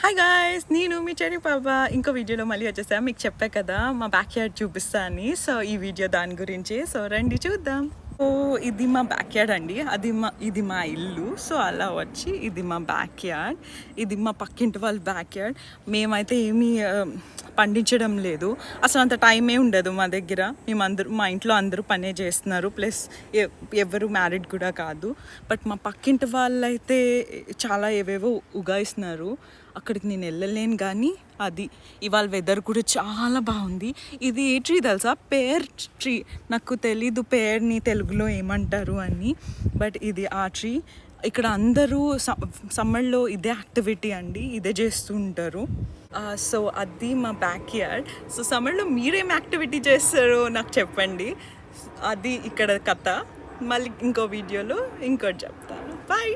Hi guys, నేను మీ cherry పాప. ఇంకో వీడియోలో మళ్ళీ వచ్చేసా. మీకు చెప్పా కదా మా బ్యాక్ యార్డ్ చూపిస్తా అని. సో ఈ వీడియో దాని గురించి. సో రండి చూద్దాం. సో ఇది మా బ్యాక్ యార్డ్ అండి, ఇది మా ఇల్లు. సో అలా వచ్చి ఇది మా బ్యాక్ యార్డ్, ఇది మా పక్కింటి వాళ్ళ బ్యాక్ యార్డ్. మేమైతే ఏమీ పండించడం లేదు, అసలు అంత టైమే ఉండదు మా దగ్గర. మా ఇంట్లో అందరూ పనే చేస్తున్నారు, ప్లస్ ఎవరు మ్యారీడ్ కూడా కాదు. బట్ మా పక్కింటి వాళ్ళైతే చాలా ఏవేవో ఉగాయిస్తున్నారు. అక్కడికి నేను వెళ్ళలేను, కానీ అది ఇవాళ వెదర్ కూడా చాలా బాగుంది. ఇది ఏ ట్రీ తెలుసా? పేర్ ట్రీ. నాకు తెలీదు పేర్ని తెలుగులో ఏమంటారు అని, బట్ ఇది ఆ ట్రీ. ఇక్కడ అందరూ సమ్మర్లో ఇదే యాక్టివిటీ అండి, ఇదే చేస్తూ ఉంటారు. సో అది మా బ్యాక్ యార్డ్. సో సమ్మర్లో మీరేం యాక్టివిటీ చేస్తారో నాకు చెప్పండి. అది ఇక్కడ కథ. మళ్ళీ ఇంకో వీడియోలో ఇంకోటి చెప్తాను. బాయ్.